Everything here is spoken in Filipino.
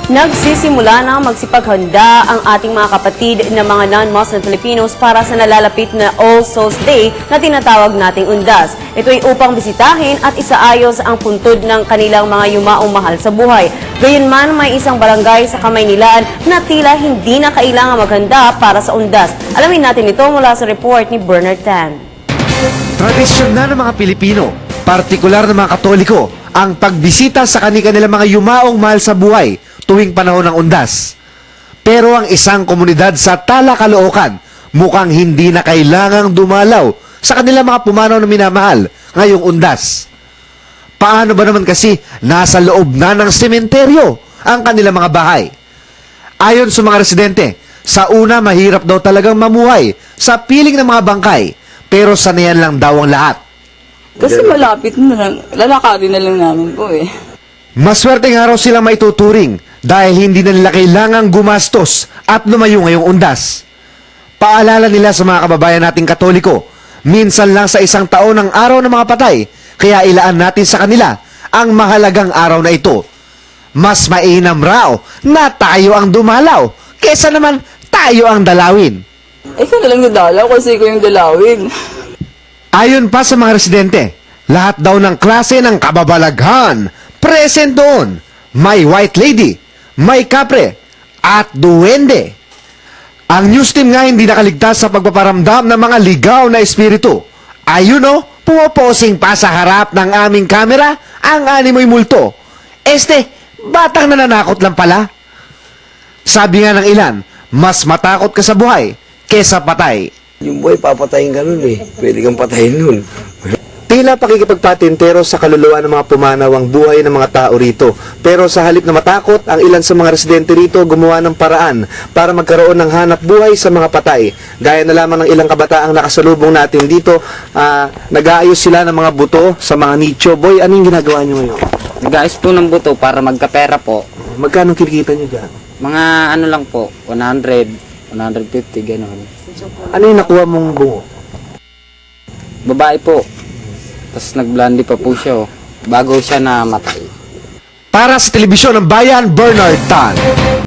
Nagsisimula na magsipaghanda ang ating mga kapatid na mga non-Muslim Filipinos para sa nalalapit na All Souls Day na tinatawag nating Undas. Ito ay upang bisitahin at isaayos ang puntod ng kanilang mga yumaong mahal sa buhay. Gayunman, may isang barangay sa Kamaynilaan na tila hindi na kailangan maghanda para sa Undas. Alamin natin ito mula sa report ni Bernard Tan. Tradisyon na ng mga Pilipino, partikular ng mga Katoliko, ang pagbisita sa kanilang mga yumaong mahal sa buhay tuwing panahon ng Undas. Pero ang isang komunidad sa Tala, Caloocan, mukhang hindi na kailangang dumalaw sa kanilang mga pumanaw na minamahal ngayong Undas. Paano ba naman kasi nasa loob na ng sementeryo ang kanilang mga bahay? Ayon sa mga residente, sa una mahirap daw talagang mamuhay sa piling ng mga bangkay, pero sanayan lang daw ang lahat. Kasi malapit na lang, lalakarin na lang namin po eh. Maswerteng araw silang maituturing dahil hindi na nila kailangang gumastos at lumayo ngayong Undas. Paalala nila sa mga kababayan nating Katoliko, minsan lang sa isang taon ang araw ng mga patay, kaya ilaan natin sa kanila ang mahalagang araw na ito. Mas mainam raw na tayo ang dumalaw kesa naman tayo ang dalawin. Ikaw na lang nadalaw kasi ikaw yung dalawin. Ayon pa sa mga residente, lahat daw ng klase ng kababalaghan present doon. May white lady, may kapre, at duwende. Ang news team nga hindi nakaligtas sa pagpaparamdam ng mga ligaw na espiritu. Ayun o, pumaposing pa sa harap ng aming kamera ang animoy multo. Batang nananakot lang pala. Sabi nga ng ilan, mas matakot ka sa buhay kesa patay. Yung buhay, papatayin ka nun eh. Pwede kang patayin nun. Tila pakikipagpatintero sa kaluluwa ng mga pumanaw ang buhay ng mga tao rito. Pero sa halip na matakot, ang ilan sa mga residente rito gumawa ng paraan para magkaroon ng hanap buhay sa mga patay. Gaya na lamang ng ilang kabataang nakasalubong natin dito, nag-aayos sila ng mga buto sa mga nicho. Boy, anong ginagawa nyo ngayon? Nag-ayos po ng buto para magkapera po. Magkano kinikita nyo dyan? Mga ano lang po, 100, 150, gano'n. Ano yung nakuha mong bungo? Babae po. Tapos nag-blondie pa po siya, bago siya namatay. Para sa Telebisyon ng Bayan, Bernard Tan.